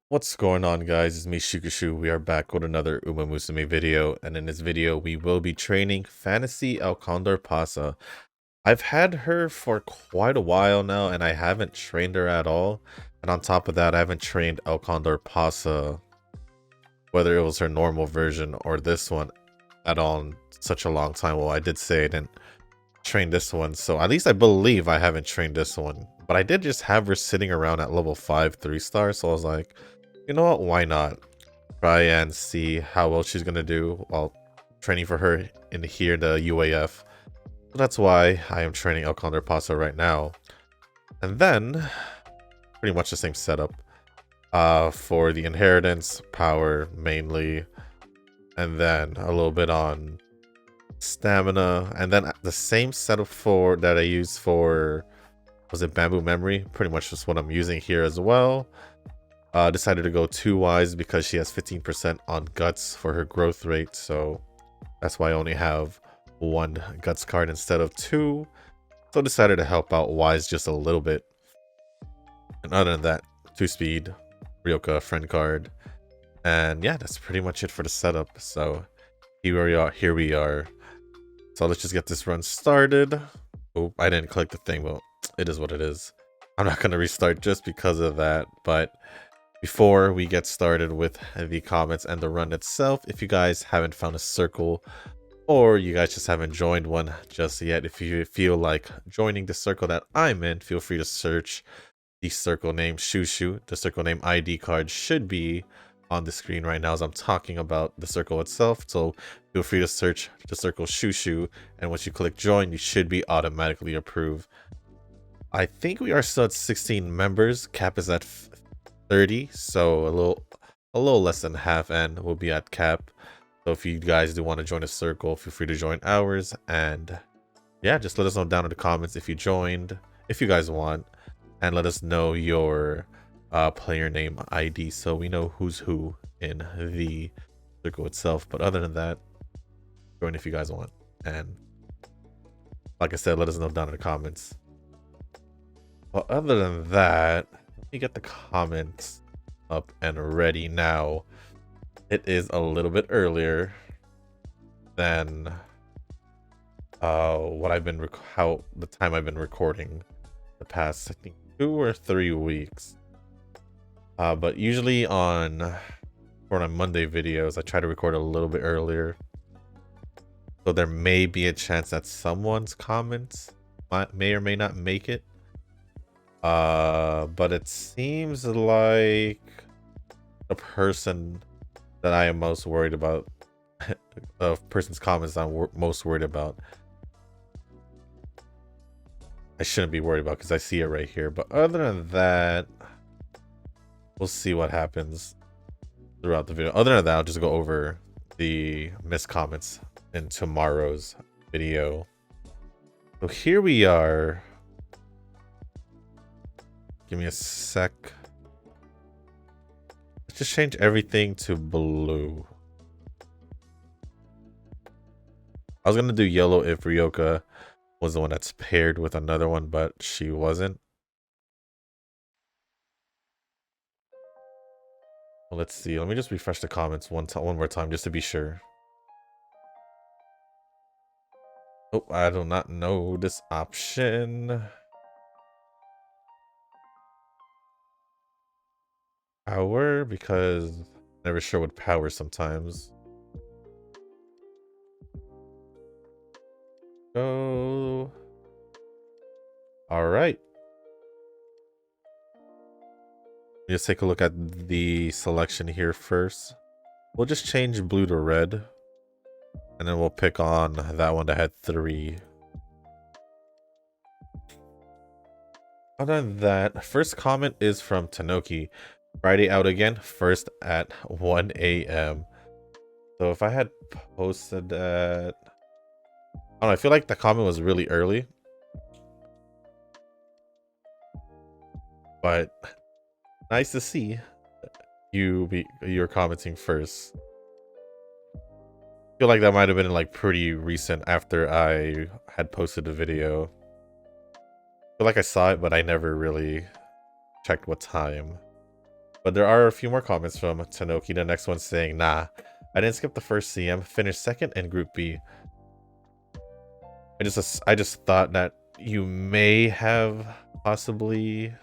What's going on, guys? It's me, Shukashu. We are back with another Musume video, and in this video we will be training Fantasy El Condor Pasa. I've had her for quite a while now and I haven't trained her at all, and on top of that I haven't trained El Condor Pasa, whether it was her normal version or this one, at all in such a long time. Well, I did say I didn't train this one, so at least I believe I haven't trained this one, but I did just have her sitting around at level 5 3-star, so I was like, you know what, why not try and see how well she's gonna do while training for her in here, the UAF. So that's why I am training El Condor Pasa right now. And then pretty much the same setup for the inheritance power mainly, and then a little bit on stamina, and then the same setup for that I used for, was it bamboo memory? Pretty much just what I'm using here as well. Decided to go 2 wise because she has 15% on guts for her growth rate, so that's why I only have 1 guts card instead of 2. So decided to help out wise just a little bit. And other than that, 2 speed, Ryoka friend card, and yeah, that's pretty much it for the setup. So here we are. So let's just get this run started. Oh, I didn't click the thing, but it is what it is. I'm not gonna restart just because of that, but before we get started with the comments and the run itself, if you guys haven't found a circle, or you guys just haven't joined one just yet, if you feel like joining the circle that I'm in, feel free to search the circle name Shushu. The circle name ID card should be on the screen right now as I'm talking about the circle itself, so feel free to search the circle Shushu, and once you click join, you should be automatically approved. I think we are still at 16 members. Cap is at 30, so a little less than half, and we'll be at cap. So if you guys do want to join a circle, feel free to join ours, and yeah, just let us know down in the comments if you joined, if you guys want, and let us know your player name ID so we know who's who in the circle itself. But other than that, join if you guys want, and like I said, let us know down in the comments. Well, other than that, let me get the comments up and ready now. It is a little bit earlier than what I've been how the time I've been recording the past, I think, 2 or 3 weeks. But usually on Monday videos, I try to record a little bit earlier, so there may be a chance that someone's comments may or may not make it. But it seems like the person that I am most worried about, the person's comments I'm most worried about, I shouldn't be worried about because I see it right here. But other than that, we'll see what happens throughout the video. Other than that, I'll just go over the missed comments in tomorrow's video. So here we are. Give me a sec. Let's just change everything to blue. I was gonna do yellow if Ryoka was the one that's paired with another one, but she wasn't. Well, let's see. Let me just refresh the comments one more time just to be sure. Oh, I do not know this option. Power, because never sure what power sometimes. Go. All right. Let's take a look at the selection here first. We'll just change blue to red, and then we'll pick on that one that had 3. Other than that, first comment is from Tanoki. Friday out again, first at 1 a.m. So if I had posted that, I don't know, I feel like the comment was really early, but nice to see you're commenting first. feel like that might have been like pretty recent after I had posted the video. I feel like I saw it, but I never really checked what time. But there are a few more comments from Tanoki. The next one saying, nah, I didn't skip the first CM, finished second in Group B. I just thought that you may have possibly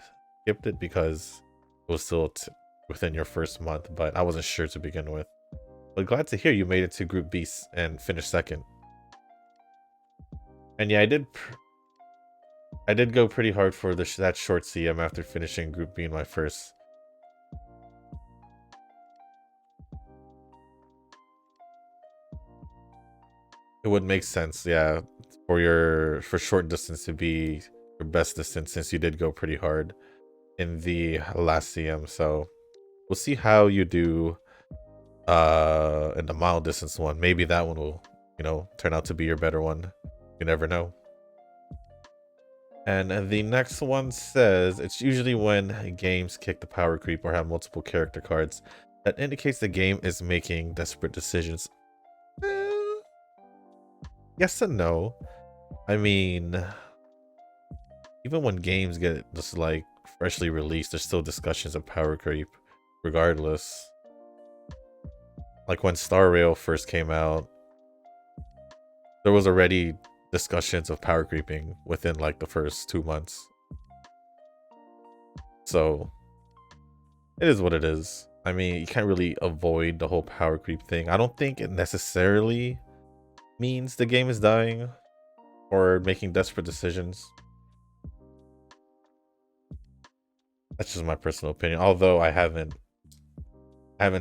skipped it because it was still within your first month, but I wasn't sure to begin with. But glad to hear you made it to Group B and finished second. And yeah, I did go pretty hard for that short CM after finishing Group B in my first. It would make sense, yeah, for short distance to be your best distance, since you did go pretty hard in the last CM. So we'll see how you do in the mile distance one. Maybe that one will, you know, turn out to be your better one. You never know. And the next one says, it's usually when games kick the power creep or have multiple character cards that indicates the game is making desperate decisions. Yes and no. I mean, even when games get just like freshly released, there's still discussions of power creep regardless. Like when Star Rail first came out, there was already discussions of power creeping within like the first 2 months. So it is what it is. I mean, you can't really avoid the whole power creep thing. I don't think it necessarily means the game is dying or making desperate decisions. That's just my personal opinion. Although I haven't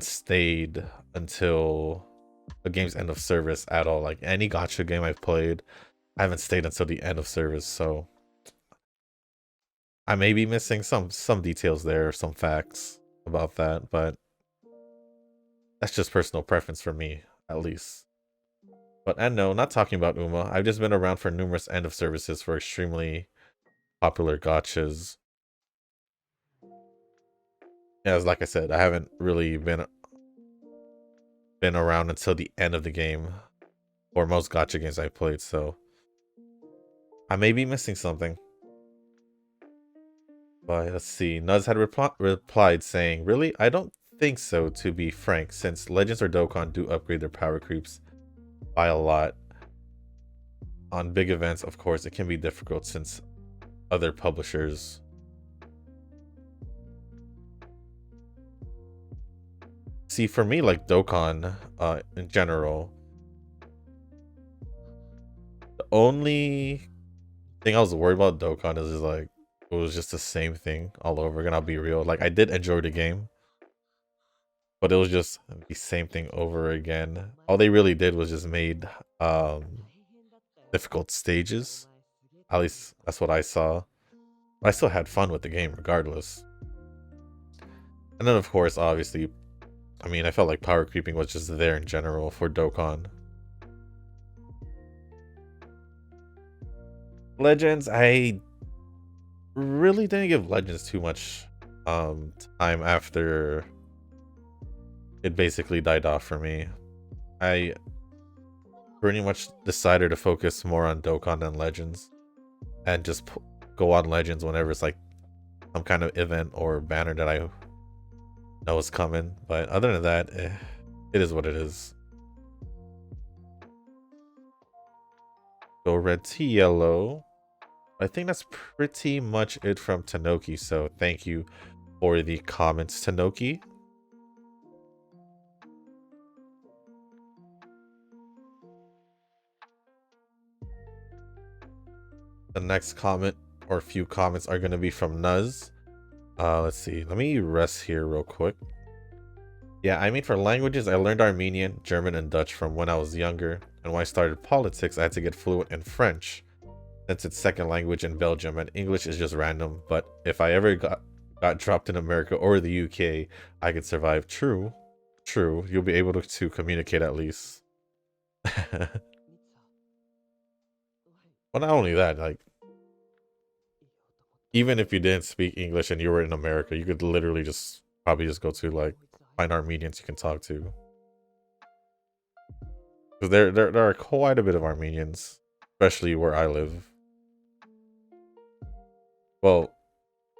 stayed until the game's end of service at all. Like any gacha game I've played, I haven't stayed until the end of service. So I may be missing some details there, some facts about that, but that's just personal preference for me, at least. But and no, not talking about Uma. I've just been around for numerous end of services for extremely popular gachas. Yeah, like I said, I haven't really been around until the end of the game for most gacha games I've played, so I may be missing something. But let's see. Nuz had replied saying, really? I don't think so, to be frank, since Legends or Dokkan do upgrade their power creeps by a lot. On big events, of course, it can be difficult since other publishers. See, for me, like Dokkan, in general, the only thing I was worried about Dokkan is like, it was just the same thing all over again. I'll be real. Like, I did enjoy the game, but it was just the same thing over again. All they really did was just made difficult stages. At least that's what I saw. But I still had fun with the game regardless. And then of course, obviously, I mean, I felt like power creeping was just there in general for Dokkan. Legends, I really didn't give Legends too much time after it basically died off for me. I pretty much decided to focus more on Dokkan than Legends, and just go on Legends whenever it's like some kind of event or banner that I know is coming. But other than that, it is what it is. Go red to yellow. I think that's pretty much it from Tanoki, so thank you for the comments, Tanoki. The next comment or few comments are going to be from Nuz. Let's see. Let me rest here real quick. Yeah, I mean, for languages, I learned Armenian, German, and Dutch from when I was younger. And when I started politics, I had to get fluent in French, since it's second language in Belgium, and English is just random. But if I ever got dropped in America or the UK, I could survive. True. You'll be able to communicate at least. Well, not only that, like, even if you didn't speak English and you were in America, you could literally probably just go to like find Armenians you can talk to. Because there are quite a bit of Armenians, especially where I live. Well,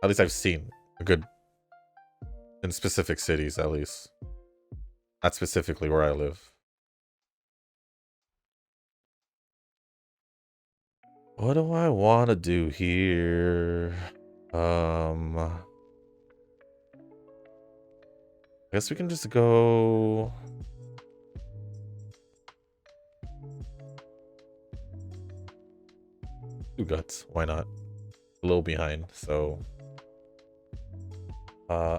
at least I've seen a good in specific cities, at least. Not specifically where I live. What do I want to do here? I guess we can just go. Two guts. Why not? A little behind, so.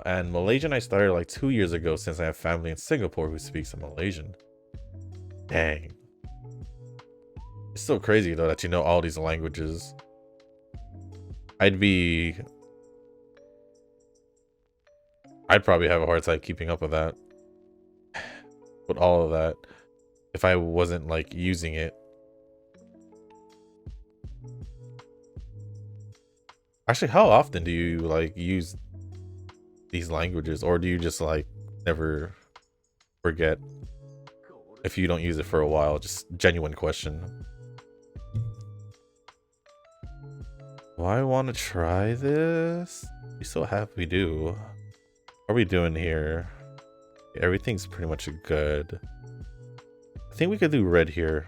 And Malaysian I started like 2 years ago since I have family in Singapore who speaks Malaysian. Dang. It's so crazy though that you know all these languages. I'd probably have a hard time keeping up with that. With all of that. If I wasn't like using it. Actually, how often do you like use these languages, or do you just like never forget if you don't use it for a while? Just genuine question. Do I want to try this? Be so happy we do. What are we doing here? Everything's pretty much good. I think we could do red here.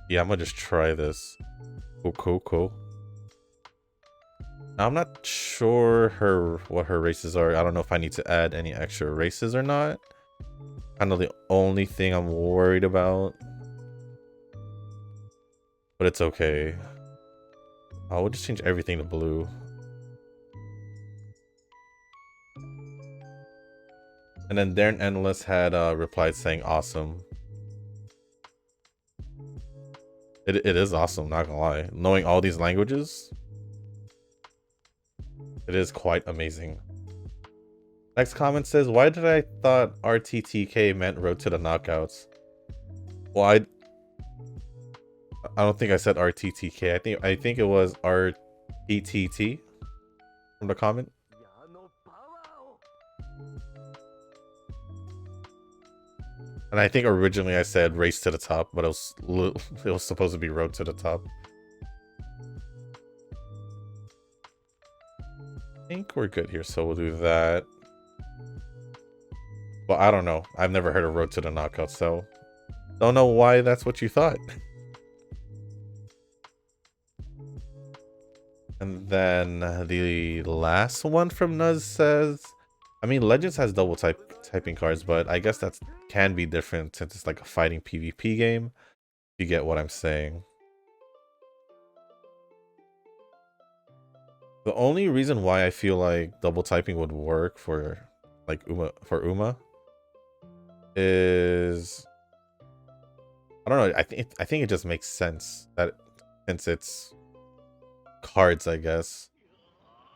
Yeah, I'm gonna just try this. Cool. Now, I'm not sure what her races are. I don't know if I need to add any extra races or not. Kind of the only thing I'm worried about. But it's okay. Oh, we'll just change everything to blue. And then Darren Endless had replied saying awesome. It is awesome, not gonna lie. Knowing all these languages, it is quite amazing. Next comment says, why did I thought RTTK meant road to the knockouts? Well, I don't think I said RTTK. I think it was RTTT from the comment. And I think originally I said race to the top, but it was supposed to be road to the top. I think we're good here, so we'll do that. Well, I don't know. I've never heard of road to the knockout, so don't know why that's what you thought. And then the last one from Nuz says, I mean, Legends has double typing cards, but I guess that can be different since it's like a fighting PvP game. You get what I'm saying. The only reason why I feel like double typing would work for like Uma is, I don't know. I think it just makes sense that since it's cards, I guess.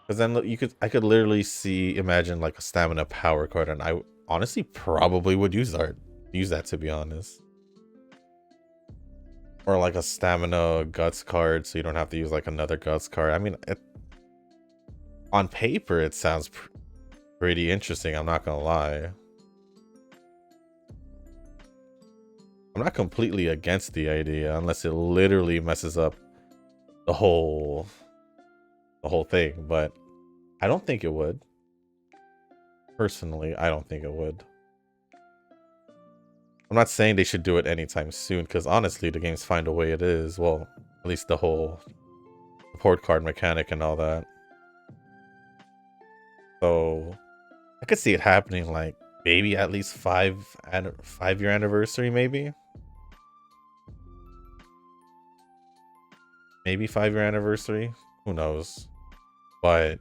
Because then I could literally imagine like a stamina power card, and I honestly probably would use that to be honest. Or like a stamina guts card, so you don't have to use like another guts card. I mean, on paper it sounds pretty interesting, I'm not gonna lie. I'm not completely against the idea unless it literally messes up the whole thing, but I don't think it would. Personally, I don't think it would. I'm not saying they should do it anytime soon, because honestly, the game's fine the way it is. Well, at least the whole support card mechanic and all that. So I could see it happening like maybe at least 5-year anniversary, maybe. Maybe 5-year anniversary. Who knows? But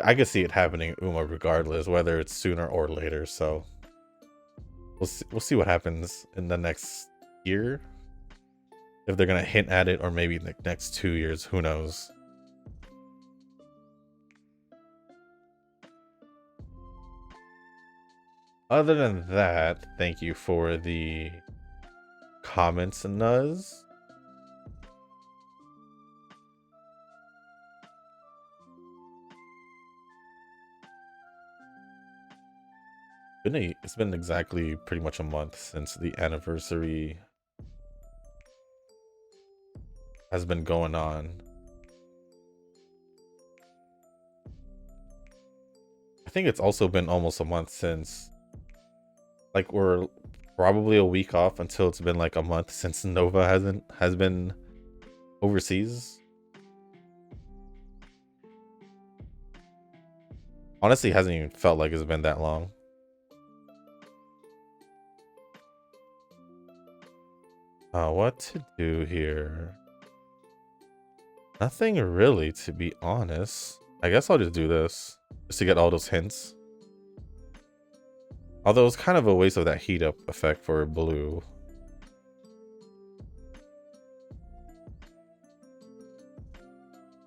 I could see it happening Uma regardless, whether it's sooner or later. So we'll see what happens in the next year. If they're gonna hint at it, or maybe the next 2 years, who knows? Other than that, thank you for the comments, Nuz. It's been exactly pretty much a month since the anniversary has been going on. I think it's also been almost a month since, like, we're probably a week off until it's been like a month since Nova has been overseas. Honestly, hasn't even felt like it's been that long. What to do here? Nothing really, to be honest. I guess I'll just do this just to get all those hints. Although it's kind of a waste of that heat up effect for blue.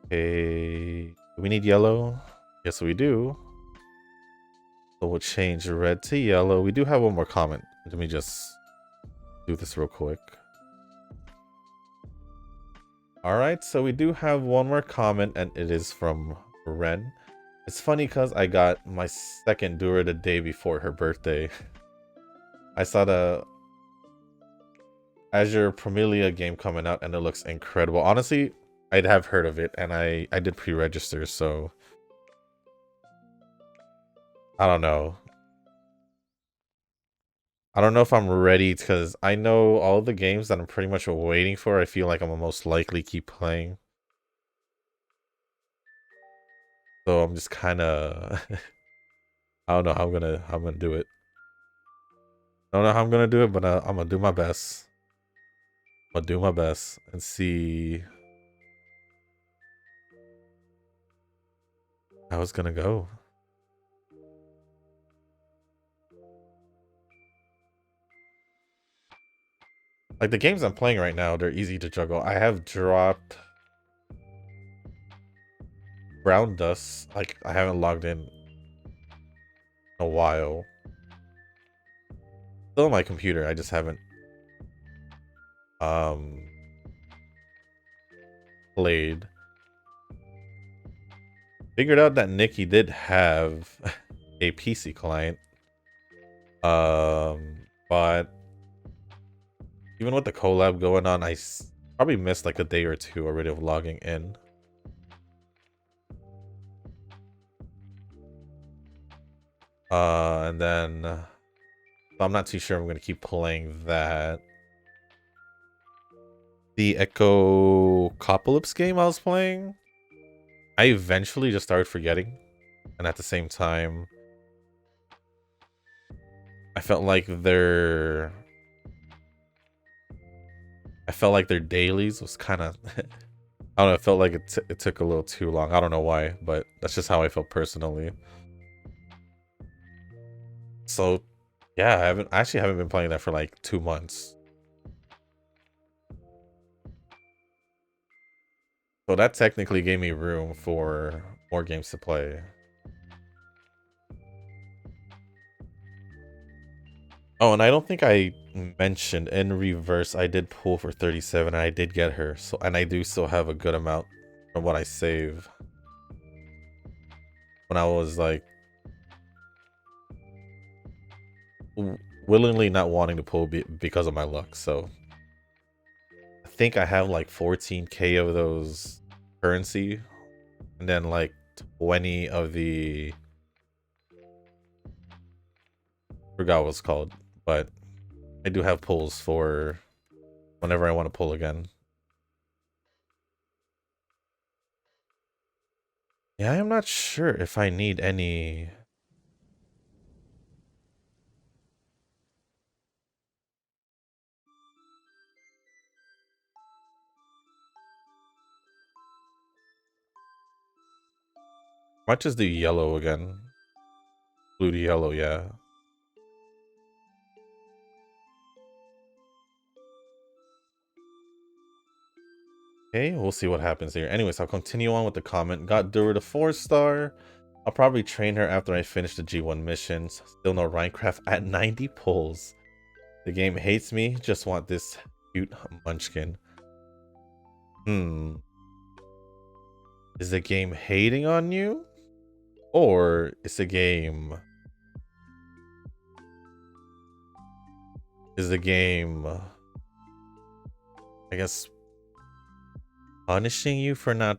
Okay, do we need yellow? Yes, we do. So we'll change red to yellow. We do have one more comment. Let me just do this real quick. All right, so we do have one more comment, and it is from Ren. It's funny because I got my second Dura the day before her birthday. I saw the Azure Promelia game coming out, and it looks incredible. Honestly, I'd have heard of it, and I did pre-register, so I don't know. I don't know if I'm ready because I know all the games that I'm pretty much waiting for. I feel like I'm most likely keep playing. So I'm just kind of I don't know how I'm gonna do it. I don't know how I'm gonna do it, but I'm gonna do my best. I'm gonna do my best and see how it's gonna go. Like the games I'm playing right now, they're easy to juggle. I have dropped Brown Dust. Like I haven't logged in a while. Still on my computer. I just haven't played. Figured out that Nikki did have a PC client. But even with the collab going on, I probably missed like a day or two already of logging in. And then I'm not too sure I'm gonna keep playing that. The Echo Copolypse game I was playing, I eventually just started forgetting, and at the same time, I felt like their dailies was kind of I don't know. It felt like it took a little too long. I don't know why, but that's just how I felt personally. So, yeah, I actually haven't been playing that for like 2 months. So that technically gave me room for more games to play. Oh, and I don't think I mentioned in reverse, I did pull for 37 and I did get her. So, and I do still have a good amount from what I save when I was like willingly not wanting to pull because of my luck. So I think I have like 14k of those currency and then like 20 of the forgot what it's called, but I do have pulls for whenever I want to pull again. Yeah, I'm not sure if I need any. Might just do yellow again. Blue to yellow, yeah. Okay, we'll see what happens here. Anyways, I'll continue on with the comment. Got Dura to 4-star. I'll probably train her after I finish the G1 missions. Still no Minecraft at 90 pulls. The game hates me. Just want this cute munchkin. Is the game hating on you? Or is the game Is the game, I guess, punishing you for not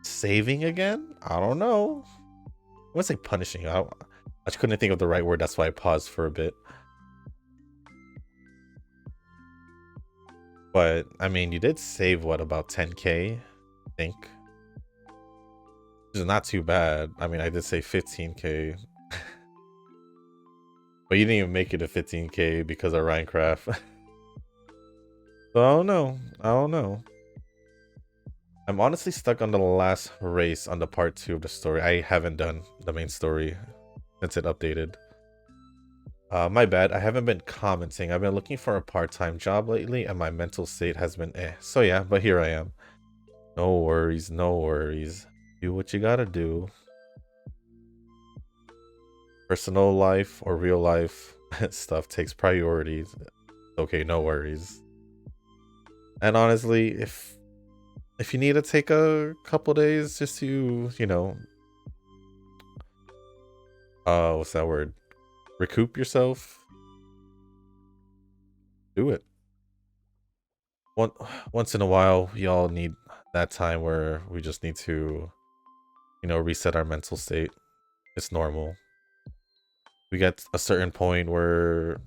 saving again? I don't know. I wouldn't say punishing you. I just couldn't think of the right word. That's why I paused for a bit. But I mean, you did save what, about 10k, I think. Which is not too bad. I mean, I did say 15k. But you didn't even make it to 15k because of Minecraft. So I don't know. I don't know. I'm honestly stuck on the last race on the part 2 of the story. I haven't done the main story since it updated. My bad. I haven't been commenting. I've been looking for a part-time job lately and my mental state has been eh. So yeah, but here I am. No worries, no worries. Do what you gotta do. Personal life or real life stuff takes priorities. Okay, no worries. And honestly, if you need to take a couple days just to, you know, what's that word? Recoup yourself, do it. Once in a while, we all need that time where we just need to, you know, reset our mental state. It's normal. We get a certain point where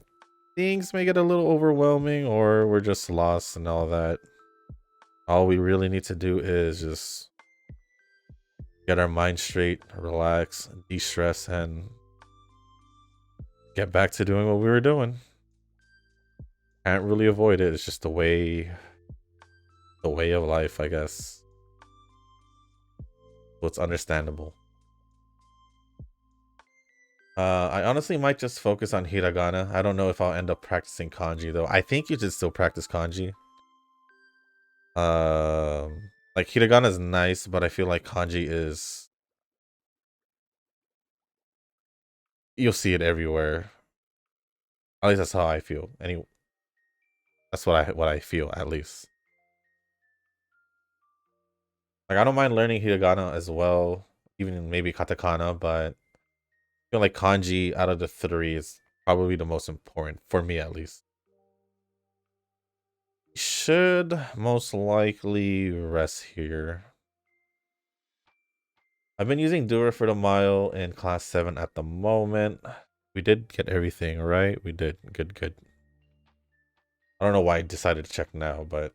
things may get a little overwhelming or we're just lost and all that. All we really need to do is just get our mind straight, relax, de-stress, and get back to doing what we were doing. Can't really avoid it. It's just the way of life, I guess. So it's understandable. I honestly might just focus on hiragana. I don't know if I'll end up practicing kanji though. I think you should still practice kanji. Like hiragana is nice, but I feel like kanji is, you'll see it everywhere. At least that's how I feel. That's what I feel, at least. Like I don't mind learning hiragana as well, even maybe katakana, but I feel like kanji out of the 3 is probably the most important for me, at least. Should most likely rest here. I've been using Dura for the mile in class 7 at the moment. We did get everything, right? We did. Good, good. I don't know why I decided to check now, but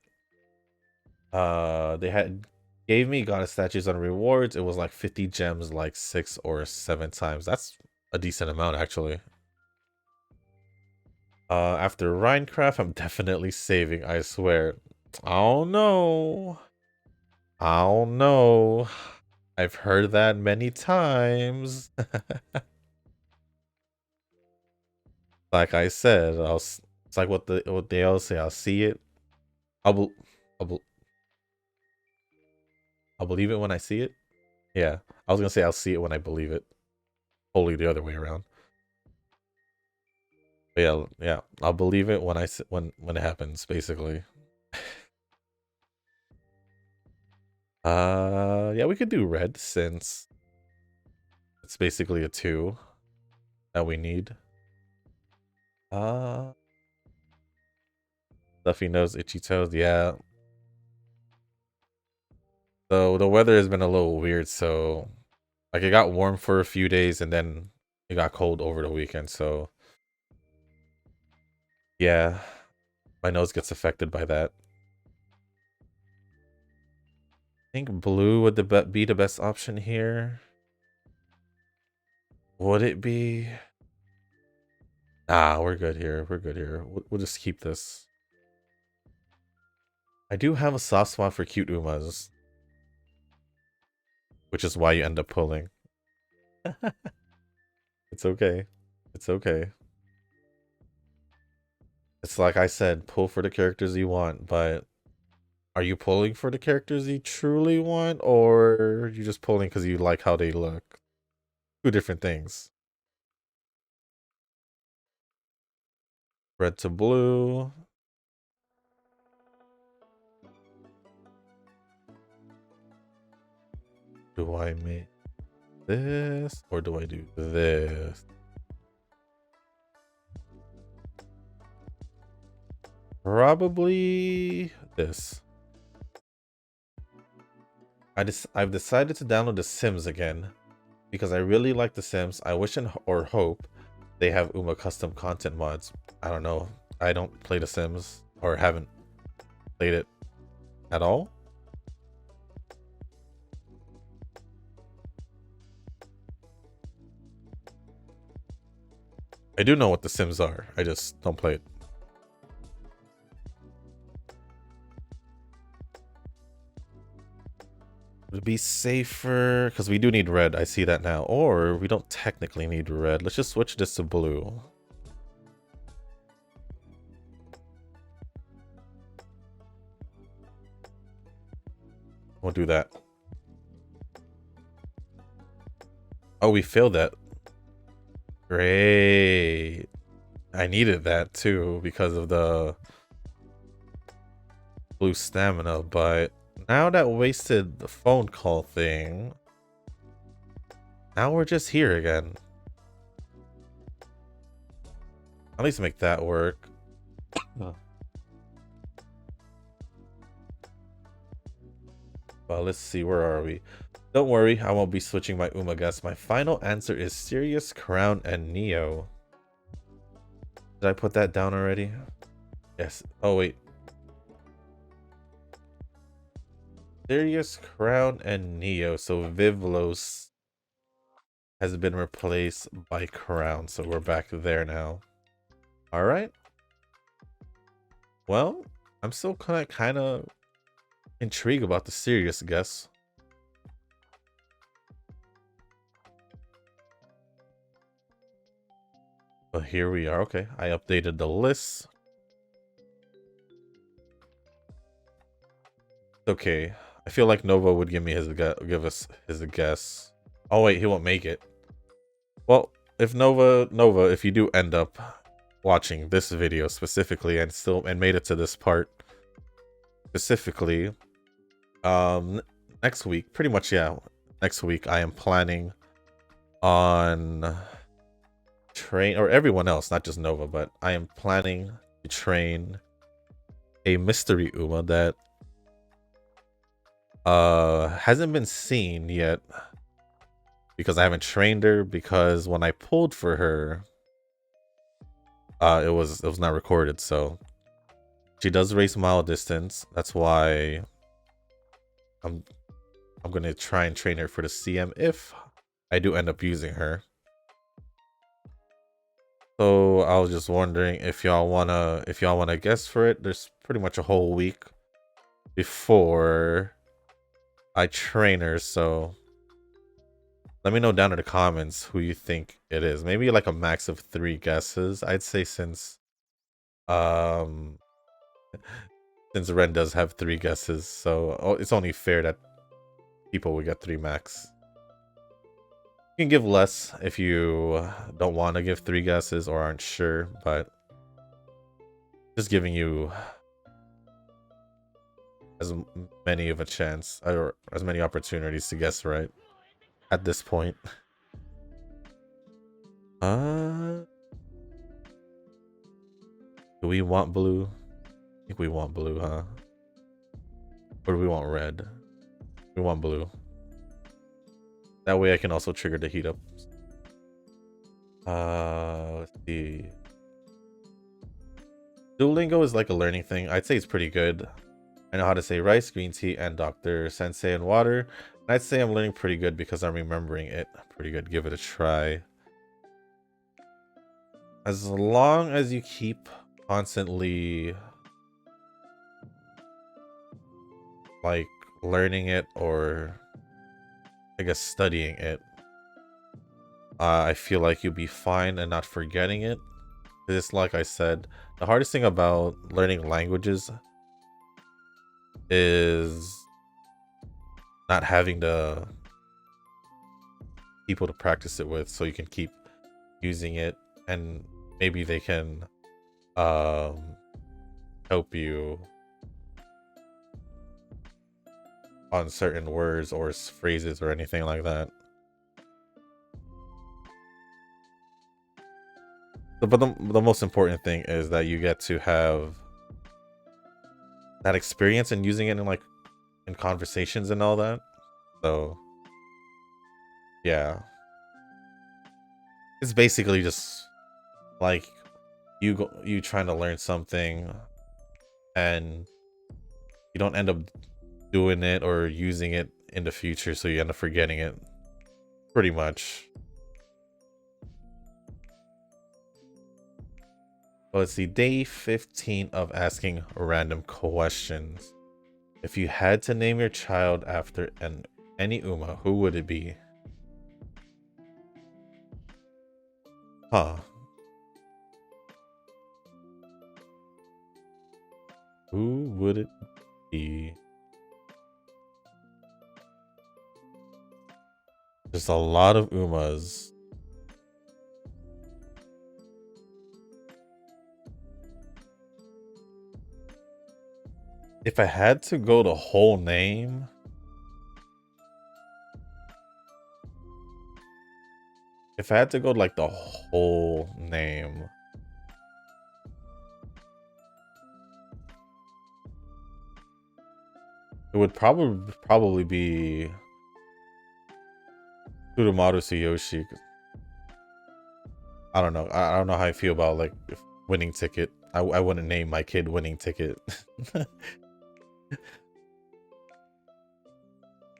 they gave me goddess statues on rewards. It was like 50 gems like 6 or 7 times. That's a decent amount actually. After Minecraft, I'm definitely saving, I swear. I don't know. I don't know. I've heard that many times. Like I said, it's like what they all say. I'll see it. I'll, be, I'll, be, I'll believe it when I see it. Yeah, I was gonna say I'll see it when I believe it. Totally the other way around. But yeah. I'll believe it when when it happens, basically. Yeah, we could do red since it's basically a 2 that we need. Stuffy nose, itchy toes. Yeah. So the weather has been a little weird. So like it got warm for a few days and then it got cold over the weekend. So yeah, my nose gets affected by that. I think blue would be the best option here. Would it be? Nah, we're good here. We're good here. We'll just keep this. I do have a soft spot for cute Umas, which is why you end up pulling. It's okay. It's okay. It's like I said, pull for the characters you want, but are you pulling for the characters you truly want, or are you just pulling because you like how they look? Two different things. Red to blue. Do I make this, or do I do this? Probably this. I've decided to download The Sims again because I really like The Sims. I wish or hope they have Uma custom content mods. I don't know. I don't play The Sims or haven't played it at all. I do know what The Sims are. I just don't play it. Would be safer because we do need red. I see that now. Or we don't technically need red. Let's just switch this to blue. We'll do that. Oh, we failed that. Great. I needed that too because of the blue stamina, but now that wasted the phone call thing, now we're just here again. At least make that work. Well, let's see, where are we? Don't worry, I won't be switching my Uma guess. My final answer is Sirius, Crown, and Neo. Did I put that down already? Yes. Oh, wait. Sirius, Crown, and Neo. So Vivlos has been replaced by Crown. So we're back there now. Alright. Well, I'm still kind of intrigued about the Sirius guess. But here we are. Okay, I updated the list. Okay, I feel like Nova would give me give us his guess. Oh wait, he won't make it. Well, if Nova, if you do end up watching this video specifically and made it to this part specifically, next week, pretty much, yeah, next week I am planning on or everyone else, not just Nova, but I am planning to train a mystery Uma that hasn't been seen yet because I haven't trained her, because when I pulled for her, it was not recorded. So she does race mile distance. That's why I'm gonna try and train her for the CM if I do end up using her. So I was just wondering if y'all wanna guess for it. There's pretty much a whole week before I train her, so let me know down in the comments who you think it is. Maybe like a max of 3 guesses. I'd say since Ren does have 3 guesses, so it's only fair that people would get 3 max. You can give less if you don't want to give 3 guesses or aren't sure, but just giving you as many of a chance or as many opportunities to guess right at this point. Do we want blue? I think we want blue, huh? Or do we want red? We want blue. That way I can also trigger the heat up. Let's see. Duolingo is like a learning thing. I'd say it's pretty good. I know how to say rice, green tea, and Dr. Sensei and water. And I'd say I'm learning pretty good because I'm remembering it pretty good. Give it a try. As long as you keep constantly like learning it, or I guess studying it, I feel like you'll be fine and not forgetting it. It's like I said, the hardest thing about learning languages is not having the people to practice it with, so you can keep using it, and maybe they can help you on certain words or phrases or anything like that. But the most important thing is that you get to have that experience and using it in like in conversations and all that. So yeah, it's basically just like you trying to learn something and you don't end up doing it or using it in the future, so you end up forgetting it pretty much. Well, it's the day 15 of asking random questions. If you had to name your child after any Uma, who would it be? Huh. Who would it be? There's a lot of Umas. If I had to go the whole name, if I had to go like the whole name, it would probably be Tsurumaru Tsuyoshi. I don't know. I don't know how I feel about like winning ticket. I wouldn't name my kid winning ticket.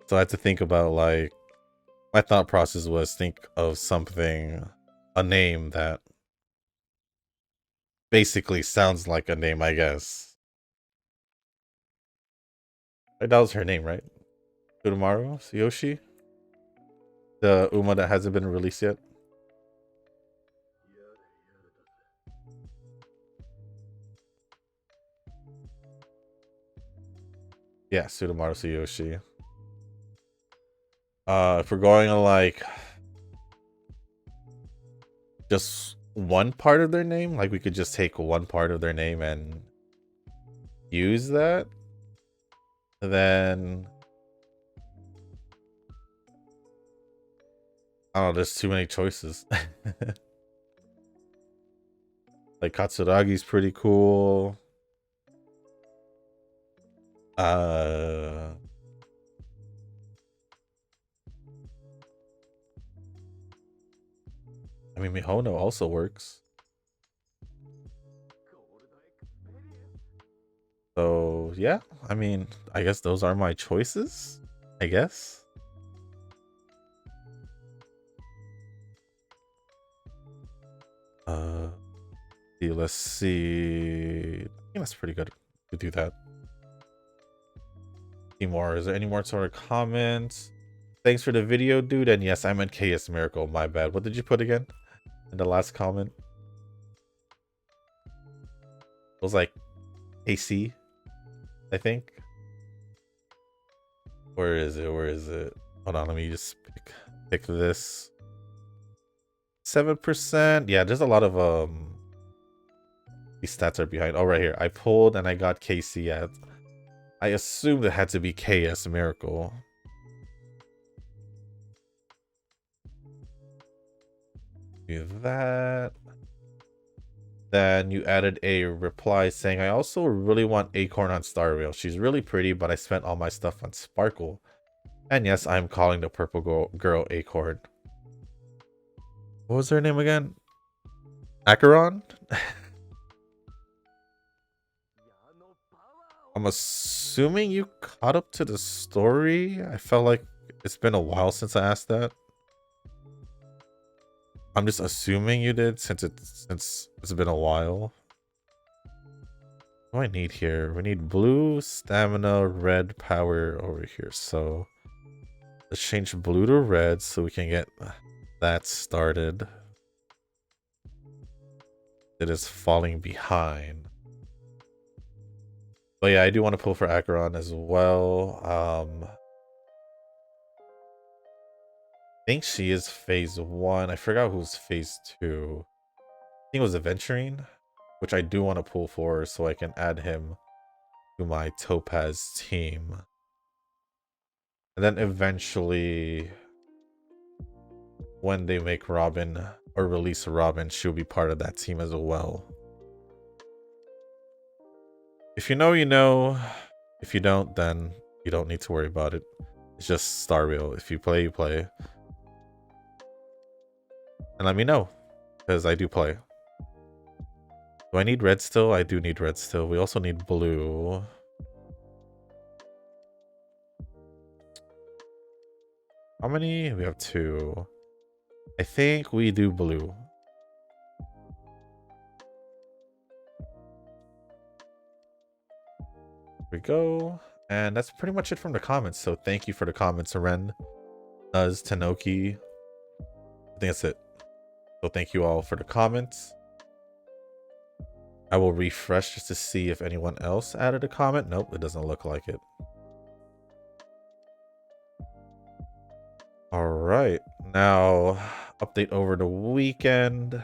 So I had to think about like my thought process was think of something, a name that basically sounds like a name, I guess. That was her name, right? Tsurumaru Tsuyoshi? The Uma that hasn't been released yet? Yeah, Tsurumaru Tsuyoshi. If we're going on like just one part of their name, like we could just take one part of their name and use that, then I don't know, there's too many choices. Like Katsuragi's pretty cool. I mean, Mihono also works. So yeah, I mean, I guess those are my choices, I guess. Let's see. I think that's pretty good to do that. Any more? Is there any more sort of comments? Thanks for the video, dude. And yes, I meant KS Miracle. My bad. What did you put again in the last comment? It was like AC, I think. Where is it? Where is it? Hold on, let me just pick this. 7%. Yeah, there's a lot of these stats are behind. Oh, right here. I pulled and I got KC at. I assumed it had to be KS Miracle. Do that. Then you added a reply saying, I also really want Acorn on Star Rail. She's really pretty, but I spent all my stuff on Sparkle. And yes, I'm calling the purple girl Acorn. What was her name again? Acheron? I'm assuming you caught up to the story. I felt like it's been a while since I asked that. I'm just assuming you did since it's been a while. What do I need here? We need blue, stamina, red, power over here. So let's change blue to red so we can get that started. It is falling behind. But yeah, I do want to pull for Acheron as well. I think she is phase 1. I forgot who's phase 2. I think it was Adventuring, which I do want to pull for so I can add him to my Topaz team. And then eventually, when they make Robin or release Robin, she'll be part of that team as well. If you know, you know. If you don't, then you don't need to worry about it. It's just Star Wheel. If you play, you play. And let me know, because I do play. Do I need red still? I do need red still. We also need blue. How many? We have 2. I think we do blue. Here we go. And that's pretty much it from the comments. So thank you for the comments, Ren, Nuz, Tanoki. I think that's it. So thank you all for the comments. I will refresh just to see if anyone else added a comment. Nope, it doesn't look like it. All right, now update over the weekend.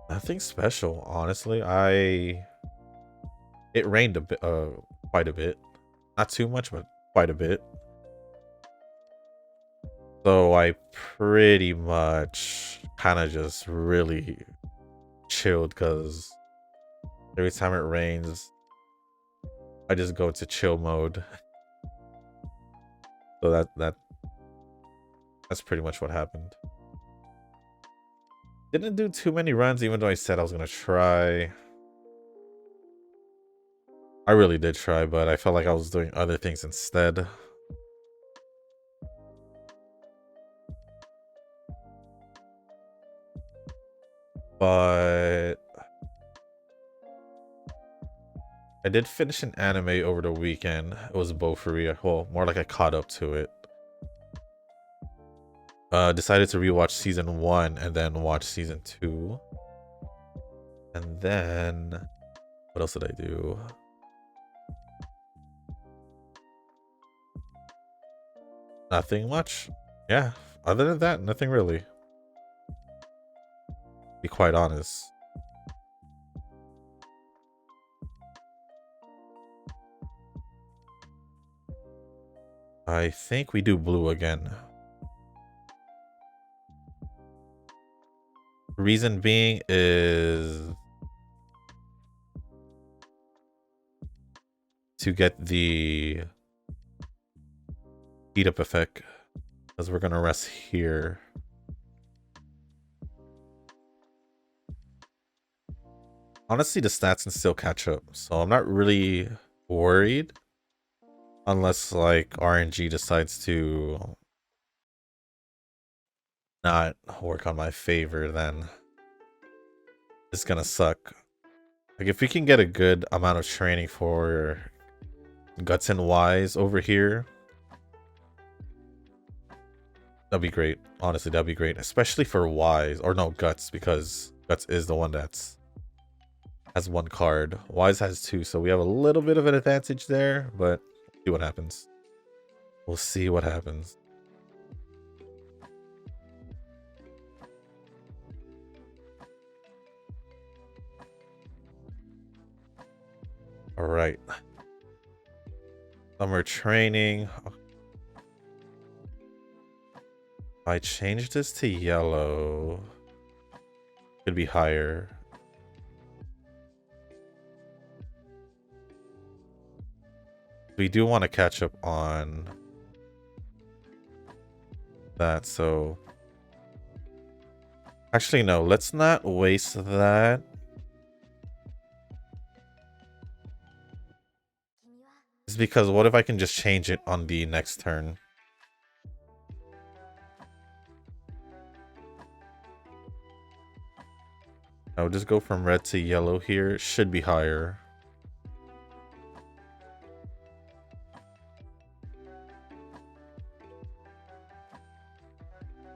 Nothing special, honestly. It rained a bit, quite a bit. Not too much, but quite a bit. So I pretty much kind of just really chilled because every time it rains, I just go into chill mode. So that's pretty much what happened. Didn't do too many runs, even though I said I was gonna try. I really did try, but I felt like I was doing other things instead. But I did finish an anime over the weekend. It was Bofuri. Well, more like I caught up to it. Decided to rewatch season 1 and then watch season 2. And then what else did I do? Nothing much. Yeah, other than that, nothing really. Be quite honest. I think we do blue again. Reason being is to get the heat up effect, because we're gonna rest here. Honestly, the stats can still catch up, so I'm not really worried. Unless, like, RNG decides to not work on my favor, then it's gonna suck. Like, if we can get a good amount of training for Guts and Wise over here, that'd be great. Honestly, that'd be great. Especially for Wise. Or no, Guts, because Guts is the one that's has 1 card. Wise has 2, so we have a little bit of an advantage there, but see what happens. We'll see what happens. All right. Summer training. If I change this to yellow, could be higher. We do want to catch up on that, so actually no, let's not waste that. It's because what if I can just change it on the next turn? I'll just go from red to yellow here. It should be higher.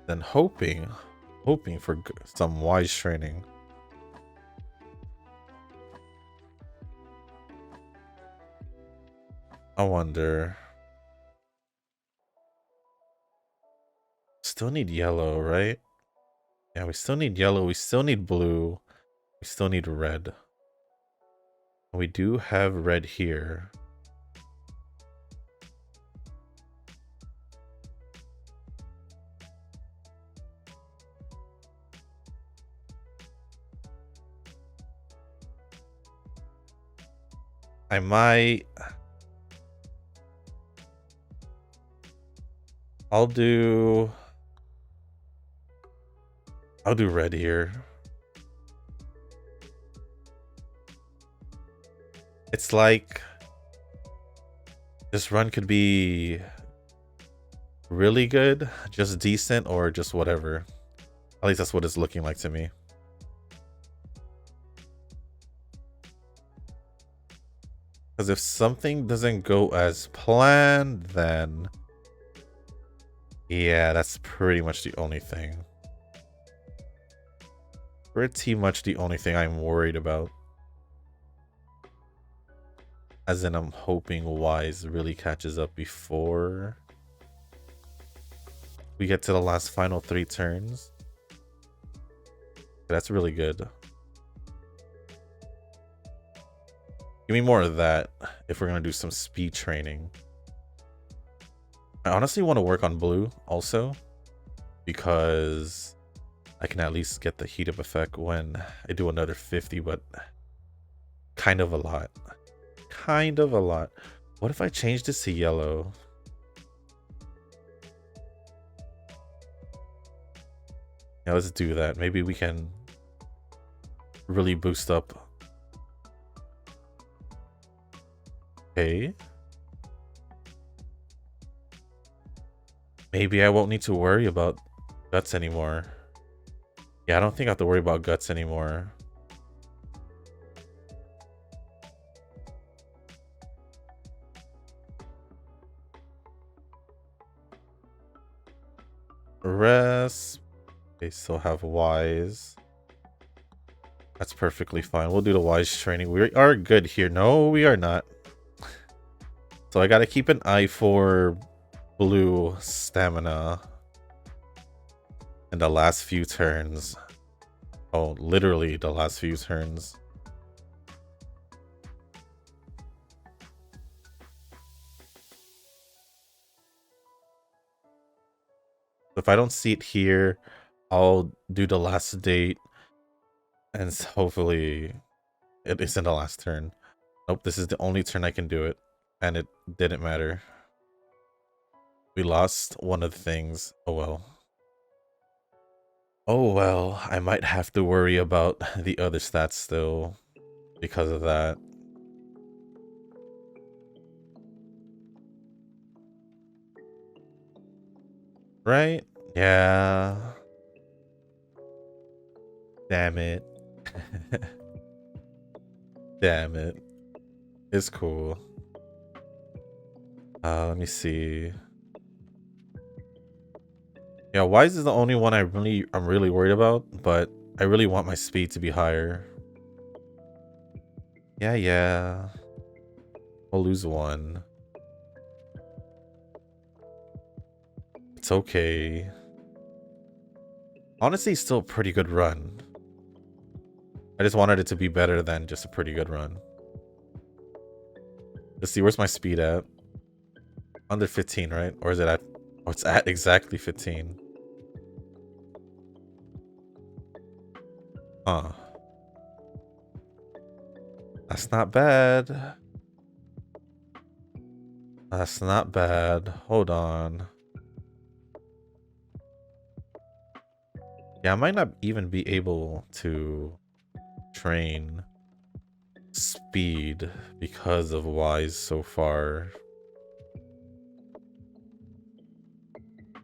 Then hoping for some wise training. I wonder. Still need yellow, right? Yeah, we still need yellow. We still need blue. We still need red. We do have red here. I might. I'll do red here. It's like this run could be really good, just decent, or just whatever. At least that's what it's looking like to me. Because if something doesn't go as planned, then yeah, that's pretty much the only thing. Pretty much the only thing I'm worried about. As in, I'm hoping Wise really catches up before we get to the last final 3 turns. That's really good. Give me more of that if we're going to do some speed training. I honestly want to work on blue also, because I can at least get the heat up effect when I do another 50, but kind of a lot. Kind of a lot. What if I change this to yellow? Yeah, let's do that. Maybe we can really boost up. Okay. Maybe I won't need to worry about guts anymore. Yeah, I don't think I have to worry about guts anymore. Rest. They still have wise. That's perfectly fine. We'll do the wise training. We are good here. No, we are not. So I gotta keep an eye for blue stamina in the last few turns. Oh, literally the last few turns. If I don't see it here, I'll do the last date, and hopefully it isn't the last turn. Nope, this is the only turn I can do it, and it didn't matter. We lost one of the things. Oh well. Oh well, I might have to worry about the other stats still because of that. Right? Yeah. Damn it. Damn it. It's cool. Let me see. Yeah, Wise is the only one I'm really worried about, but I really want my speed to be higher. Yeah. We'll lose 1. It's okay. Honestly, still a pretty good run. I just wanted it to be better than just a pretty good run. Let's see, where's my speed at? Under 15, right? Or is it at... Oh, it's at exactly 15. Huh. That's not bad. That's not bad. Hold on. Yeah, I might not even be able to train speed because of Wise so far.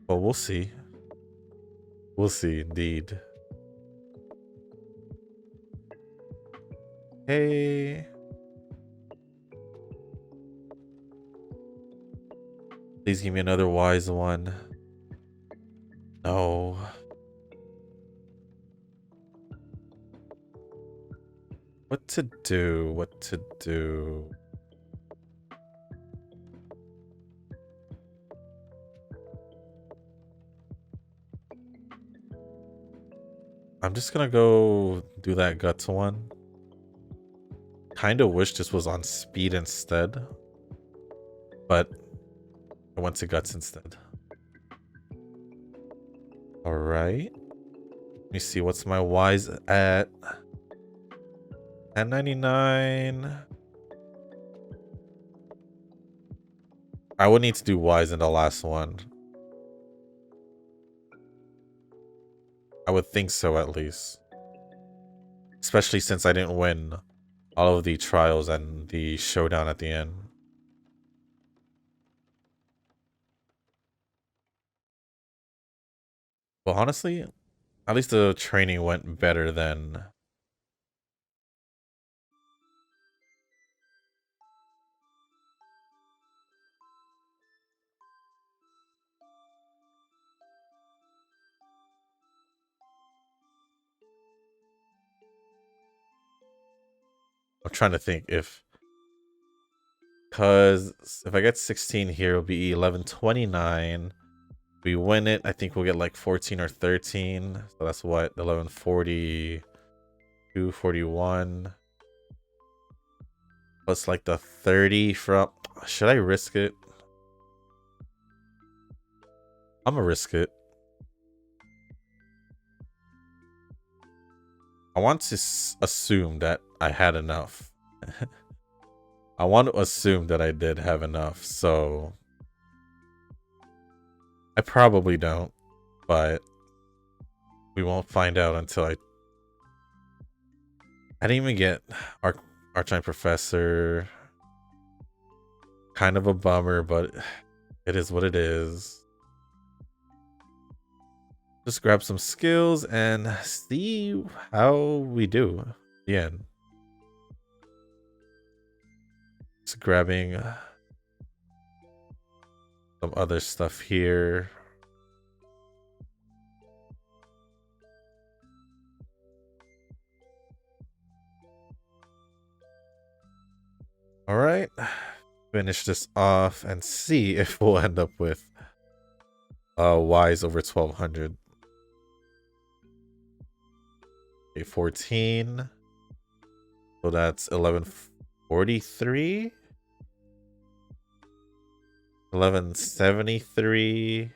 But we'll see. We'll see, indeed. Hey. Please give me another Wise one. No. What to do? What to do? I'm just gonna go do that guts one. Kinda wish this was on speed instead, but I went to guts instead. Alright. Let me see, what's my Wise at? 1099. I would need to do wise in the last one. I would think so, at least. Especially since I didn't win all of the trials and the showdown at the end. But honestly, at least the training went better than... I'm trying to think if... Because if I get 16 here, it'll be 1129. We win it, I think we'll get like 14 or 13. So that's what? 1142, 41. Plus like the 30 from... Should I risk it? I'm gonna risk it. I want to assume that I had enough. I want to assume that I did have enough, so... I probably don't, but... We won't find out until I didn't even get Archine Professor. Kind of a bummer, but it is what it is. Just grab some skills and see how we do at the end. Just grabbing some other stuff here. All right, finish this off and see if we'll end up with Wise over 1200. Okay, 14. So that's 1143. 1173.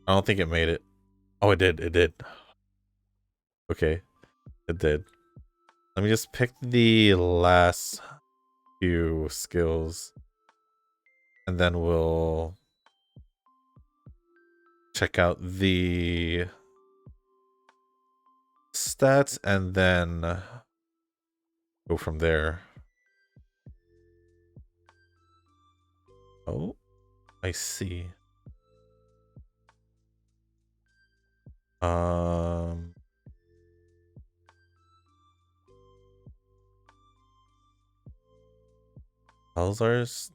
I don't think it made it. Oh, it did. It did. Okay, it did. Let me just pick the last few skills, and then we'll check out the stats and then go from there. Oh, I see. Elzar's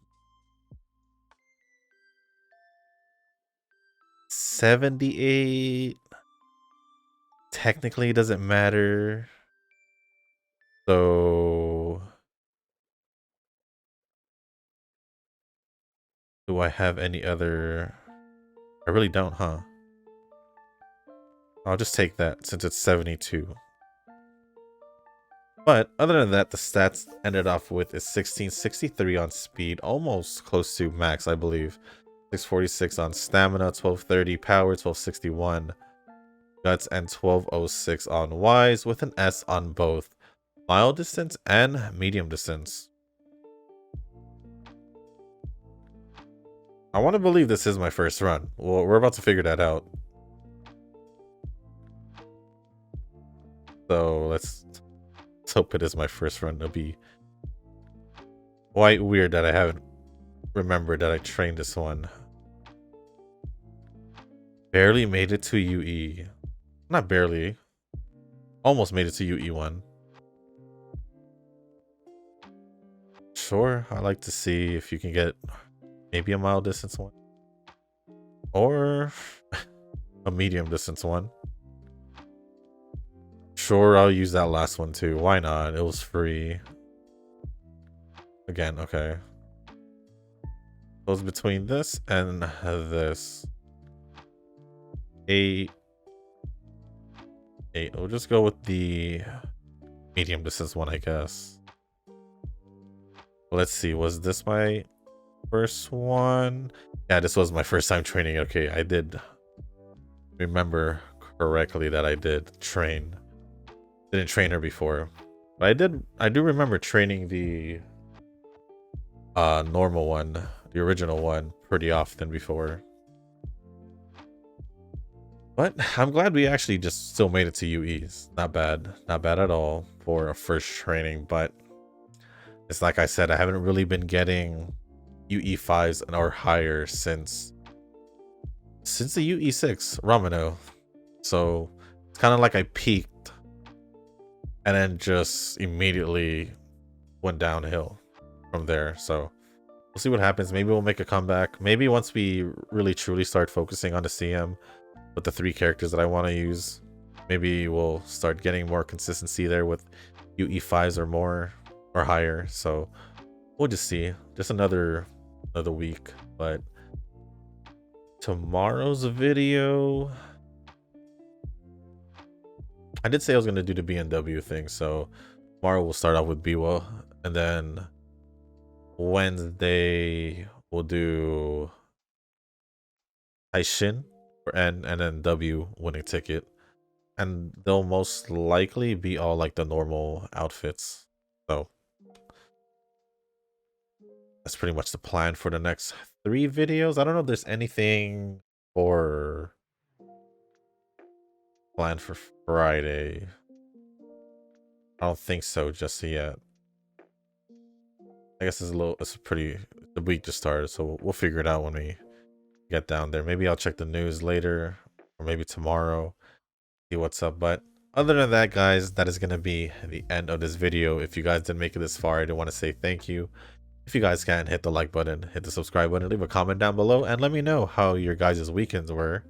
78. Technically, it doesn't matter. So, do I have any other? I really don't, huh? I'll just take that since it's 72. But other than that, the stats ended off with is 1663 on speed, almost close to max, I believe. 646 on stamina, 1230 power, 1261 guts, and 1206 on wise, with an S on both mild distance and medium distance. I want to believe this is my first run. Well, we're about to figure that out. So let's hope it is my first run. It'll be quite weird that I haven't remembered that I trained this one. Barely made it to UE. Not barely. Almost made it to UE1. Sure, I like to see if you can get maybe a mild distance one. Or a medium distance one. Sure, I'll use that last one too. Why not? It was free. Again, okay. Goes between this and this. 8. We'll just go with the medium distance one, I guess. Let's see. Was this my first one? Yeah, this was my first time training. Okay, I did remember correctly that I did train. Didn't train her before. But I do remember training the normal one, the original one, pretty often before. But I'm glad we actually just still made it to UEs. Not bad. Not bad at all for a first training, but it's like I said, I haven't really been getting UE5s or higher since the UE6 Ramino. So it's kind of like I peaked and then just immediately went downhill from there. So we'll see what happens. Maybe we'll make a comeback. Maybe once we really truly start focusing on the CM with the 3 characters that I want to use, maybe we'll start getting more consistency there with UE5s or more or higher. So we'll just see. Just another week. But tomorrow's video, I did say I was going to do the BMW thing, so tomorrow we'll start off with Biwa, and then Wednesday we'll do Aishin for N, and then W winning ticket. And they'll most likely be all like the normal outfits. So that's pretty much the plan for the next 3 videos. I don't know if there's anything for planned for Friday. I don't think so just yet. I guess it's the week just started, so we'll figure it out when we get down there. Maybe I'll check the news later, or maybe tomorrow, see what's up. But other than that, guys, that is going to be the end of this video. If you guys didn't make it this far, I do want to say thank you. If you guys can, hit the like button, hit the subscribe button, leave a comment down below, and let me know how your guys' weekends were.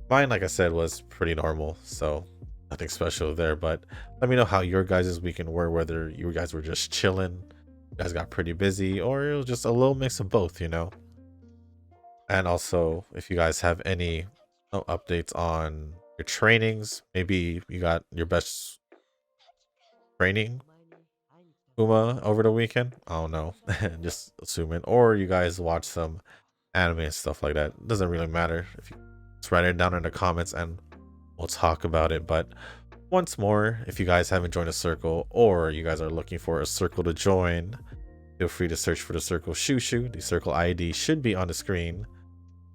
Mine, like I said, was pretty normal, so nothing special there. But let me know how your guys' weekend were, whether you guys were just chilling, you guys got pretty busy, or it was just a little mix of both, you know. And also, if you guys have any updates on your trainings, maybe you got your best training Uma over the weekend. I don't know, just assuming, or you guys watch some anime and stuff like that. It doesn't really matter. If you just write it down in the comments and we'll talk about it. But once more, if you guys haven't joined a circle, or you guys are looking for a circle to join, feel free to search for the circle Shushu. The circle ID should be on the screen.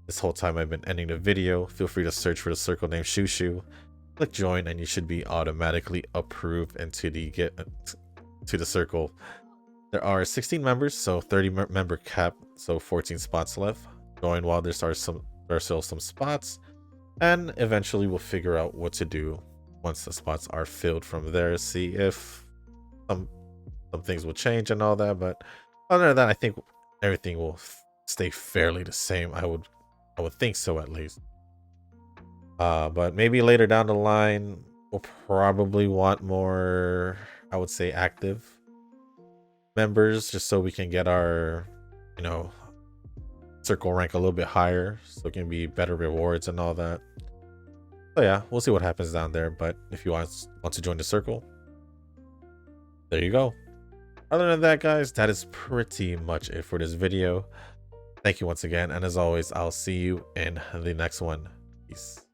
This whole time I've been ending the video. Feel free to search for the circle named Shushu. Click join and you should be automatically approved into the circle. There are 16 members, so 30 member cap, so 14 spots left. Join while there are still some spots, and eventually we'll figure out what to do once the spots are filled from there. See if some things will change and all that, but other than that, I think everything will stay fairly the same. I would think so, at least. But maybe later down the line we'll probably want more, I would say, active members, just so we can get our, you know, circle rank a little bit higher, so it can be better rewards and all that. So yeah, we'll see what happens down there. But if you want to join the circle, there you go. Other than that, guys, that is pretty much it for this video. Thank you once again, and as always, I'll see you in the next one. Peace.